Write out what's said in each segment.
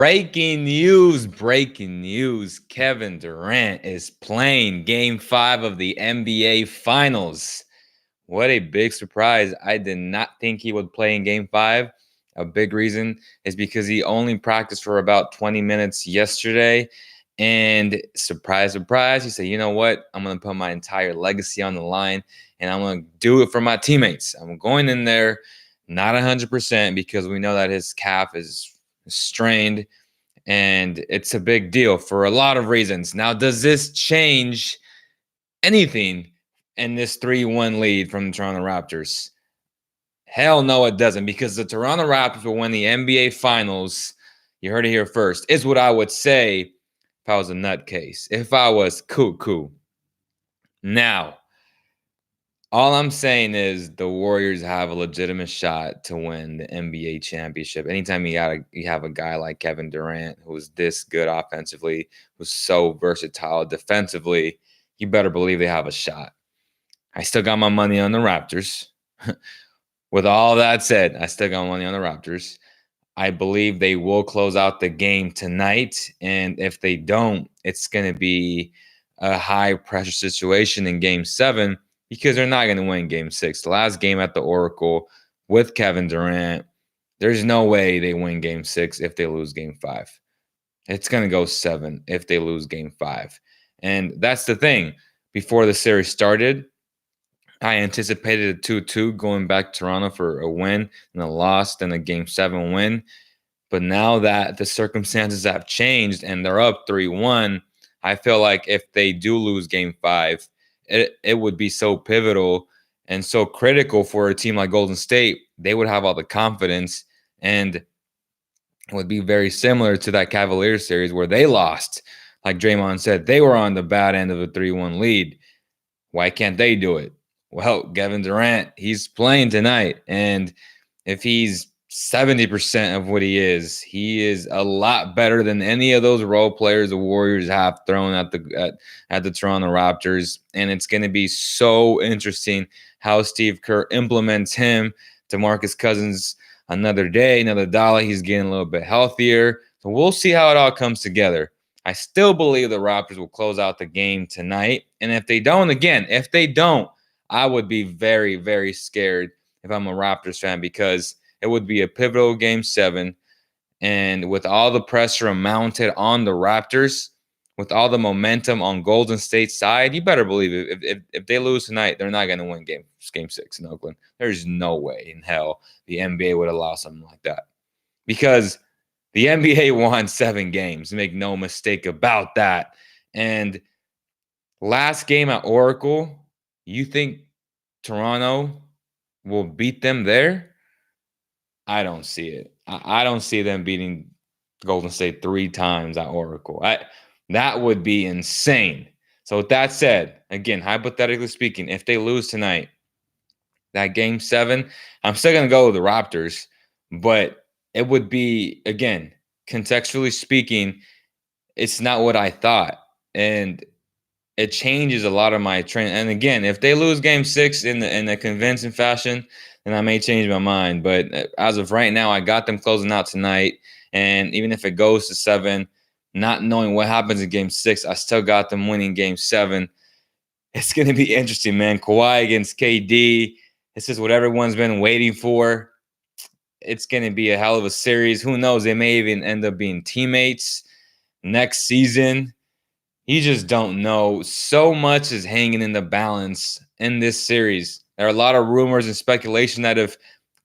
Breaking news, breaking news. Kevin Durant is playing game 5 of the NBA Finals. What a big surprise. I did not think he would play in game 5. A big reason is because he only practiced for about 20 minutes yesterday. And surprise, surprise, he said, you know what? I'm going to put my entire legacy on the line and I'm going to do it for my teammates. I'm going in there not 100% because we know that his calf is strained and it's a big deal for a lot of reasons. Now, does this change anything in this 3-1 lead from the Toronto Raptors? Hell no, it doesn't, because the Toronto Raptors will win the NBA Finals. You heard it here first. Is what I would say if I was a nutcase, if I was cuckoo. Now, all I'm saying is the Warriors have a legitimate shot to win the NBA championship. Anytime you have a guy like Kevin Durant, who's this good offensively, who's so versatile defensively, you better believe they have a shot. I still got my money on the Raptors. With all that said, I still got money on the Raptors. I believe they will close out the game tonight. And if they don't, it's going to be a high pressure situation in game 7 because they're not going to win game 6. The last game at the Oracle with Kevin Durant, there's no way they win game 6 if they lose game 5. It's going to go 7 if they lose game 5. And that's the thing. Before the series started, I anticipated a 2-2 going back to Toronto for a win and a loss, then a game 7 win. But now that the circumstances have changed and they're up 3-1, I feel like if they do lose game 5, it would be so pivotal and so critical for a team like Golden State. They would have all the confidence, and it would be very similar to that Cavaliers series where they lost. Like Draymond said, they were on the bad end of a 3-1 lead. Why can't they do it? Well, Kevin Durant, he's playing tonight. And if he's 70% of what he is a lot better than any of those role players the Warriors have thrown at the Toronto Raptors. And it's going to be so interesting how Steve Kerr implements him. DeMarcus Cousins, another day, another dollar. He's getting a little bit healthier. So we'll see how it all comes together. I still believe the Raptors will close out the game tonight. And if they don't, I would be very, very scared if I'm a Raptors fan, because it would be a pivotal game 7. And with all the pressure mounted on the Raptors, with all the momentum on Golden State's side, you better believe it. If they lose tonight, they're not going to win game 6 in Oakland. There's no way in hell the NBA would allow something like that. Because the NBA won 7 games. Make no mistake about that. And last game at Oracle, you think Toronto will beat them there? I don't see it. I don't see them beating Golden State 3 times at Oracle. That would be insane. So with that said, again, hypothetically speaking, if they lose tonight, that game 7, I'm still going to go with the Raptors, but it would be, again, contextually speaking, it's not what I thought. And it changes a lot of my trend. And again, if they lose game 6 in a convincing fashion, then I may change my mind. But as of right now, I got them closing out tonight. And even if it goes to 7, not knowing what happens in game 6, I still got them winning game 7. It's going to be interesting, man. Kawhi against KD. This is what everyone's been waiting for. It's going to be a hell of a series. Who knows? They may even end up being teammates next season. You just don't know. So much is hanging in the balance in this series. There are a lot of rumors and speculation that if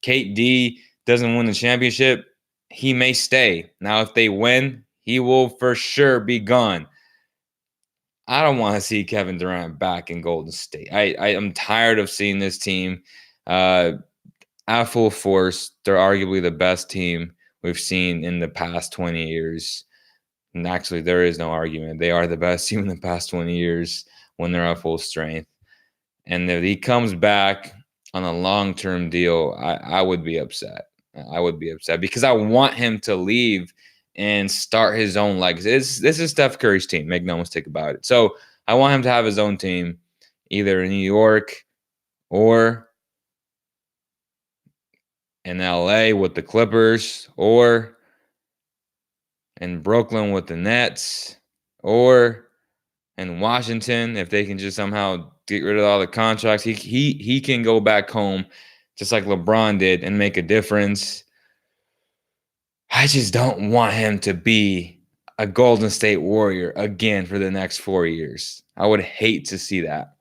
KD doesn't win the championship, he may stay. Now, if they win, he will for sure be gone. I don't want to see Kevin Durant back in Golden State. I am tired of seeing this team at full force. They're arguably the best team we've seen in the past 20 years. And actually, there is no argument. They are the best team in the past 20 years when they're at full strength. And if he comes back on a long-term deal, I would be upset. I would be upset because I want him to leave and start his own legacy. This is Steph Curry's team. Make no mistake about it. So I want him to have his own team, either in New York or in LA with the Clippers, or in Brooklyn with the Nets, or in Washington, if they can just somehow get rid of all the contracts, he can go back home just like LeBron did and make a difference. I just don't want him to be a Golden State Warrior again for the next 4 years. I would hate to see that.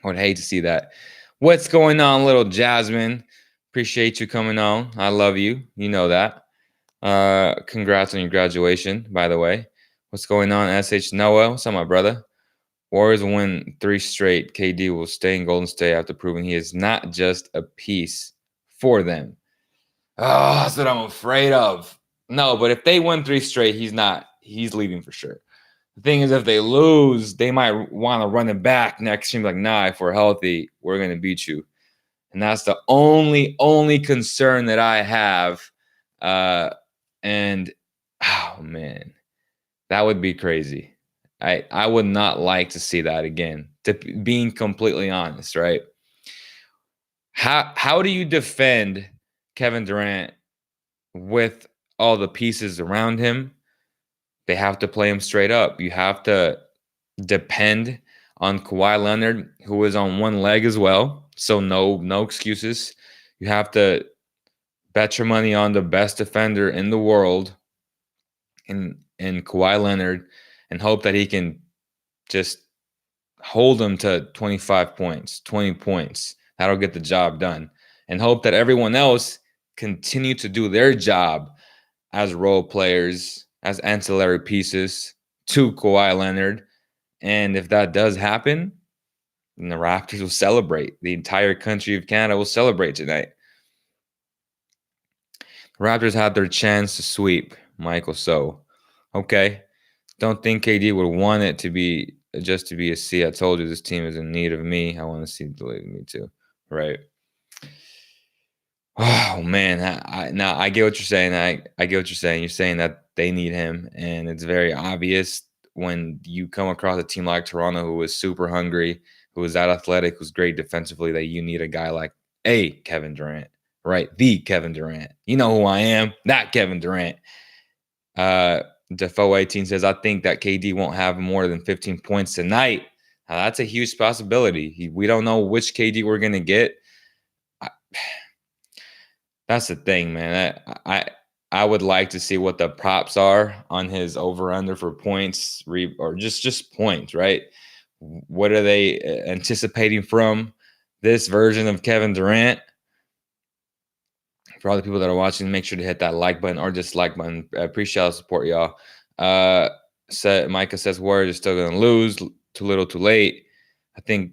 I would hate to see that. What's going on, little Jasmine? Appreciate you coming on. I love you. You know that. Congrats on your graduation, by the way. What's going on, SH Noah? What's up, my brother? Warriors win 3 straight. KD will stay in Golden State after proving he is not just a piece for them. Oh, that's what I'm afraid of. No, but if they win 3 straight, he's not. He's leaving for sure. The thing is, if they lose, they might want to run it back next year. Like, nah, if we're healthy, we're going to beat you. And that's the only concern that I have. And, oh, man, that would be crazy. I would not like to see that again, to being completely honest, right? How do you defend Kevin Durant with all the pieces around him? They have to play him straight up. You have to depend on Kawhi Leonard, who is on one leg as well. So no excuses. You have to bet your money on the best defender in the world in Kawhi Leonard and hope that he can just hold them to 25 points, 20 points. That'll get the job done. And hope that everyone else continue to do their job as role players, as ancillary pieces to Kawhi Leonard. And if that does happen, then the Raptors will celebrate. The entire country of Canada will celebrate tonight. The Raptors had their chance to sweep, Michael. So, okay. Don't think KD would want it to be just to be a C. I told you this team is in need of me. I want to see the league me too. Right. Oh man, I get what you're saying. I get what you're saying. You're saying that they need him, and it's very obvious when you come across a team like Toronto, who is super hungry, who is that athletic, who's great defensively, that you need a guy like Kevin Durant, right? The Kevin Durant. You know who I am, not Kevin Durant. Defoe 18 says, I think that KD won't have more than 15 points tonight. Now, that's a huge possibility. We don't know which KD we're going to get. That's the thing, man. I would like to see what the props are on his over-under for points or just points, right? What are they anticipating from this version of Kevin Durant? For all the people that are watching, make sure to hit that like button or dislike button. I appreciate the support, y'all. Micah says Warriors are still going to lose. Too little, too late. I think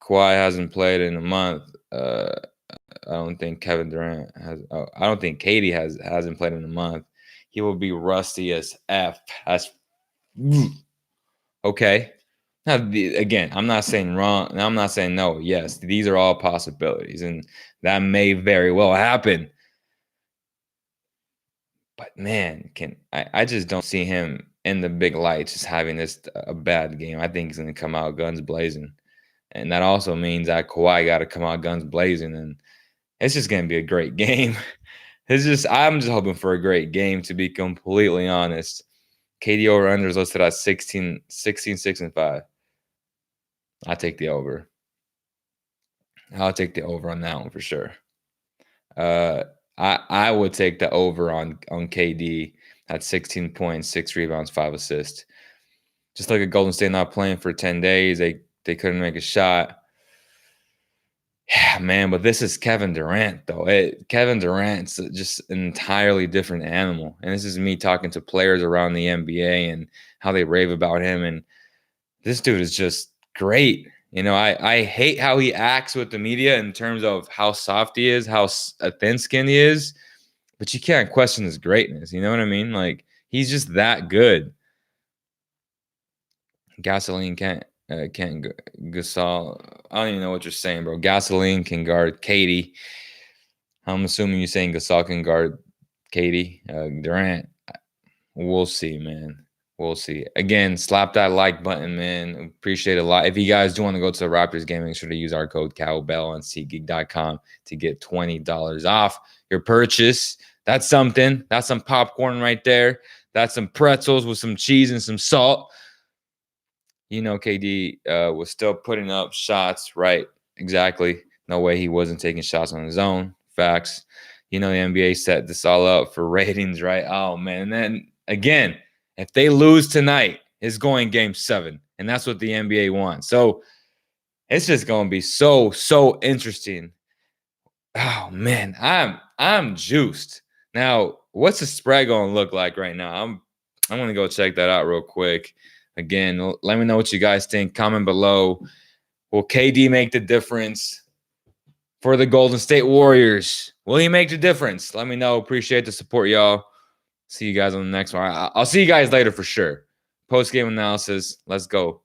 Kawhi hasn't played in a month. I don't think Kevin Durant has. I don't think KD hasn't played in a month. He will be rusty as F. Okay. Now, again, I'm not saying wrong. I'm not saying no. Yes, these are all possibilities, and that may very well happen. But man, I just don't see him in the big lights just having a bad game. I think he's going to come out guns blazing, and that also means that Kawhi got to come out guns blazing, and it's just going to be a great game. I'm just hoping for a great game, to be completely honest. KD over under is listed at 16, 6 and 5. I'll take the over. I'll take the over on that one for sure. I would take the over on KD at 16 points, 6 rebounds, 5 assists. Just like a Golden State not playing for 10 days, they couldn't make a shot. Yeah, man, but this is Kevin Durant, though. Kevin Durant's just an entirely different animal. And this is me talking to players around the NBA and how they rave about him. And this dude is just great. You know, I hate how he acts with the media in terms of how soft he is, how thin-skinned he is. But you can't question his greatness. You know what I mean? Like, he's just that good. Gasoline can't Gasol. I don't even know what you're saying, bro. Gasoline can guard Katie. I'm assuming you're saying Gasol can guard Katie. Durant. We'll see, man. We'll see. Again, slap that like button, man. Appreciate it a lot. If you guys do want to go to the Raptors game, make sure to use our code COWBELL on SeatGeek.com to get $20 off your purchase. That's something. That's some popcorn right there. That's some pretzels with some cheese and some salt. KD was still putting up shots, right? Exactly. No way he wasn't taking shots on his own. Facts. The NBA set this all up for ratings, right? Oh, man. And then again, if they lose tonight, it's going game 7. And that's what the NBA wants. So it's just going to be so interesting. Oh, man. I'm juiced. Now, what's the spread going to look like right now? I'm going to go check that out real quick. Again, let me know what you guys think. Comment below. Will KD make the difference for the Golden State Warriors? Will he make the difference? Let me know. Appreciate the support, y'all. See you guys on the next one. I'll see you guys later for sure. Post-game analysis. Let's go.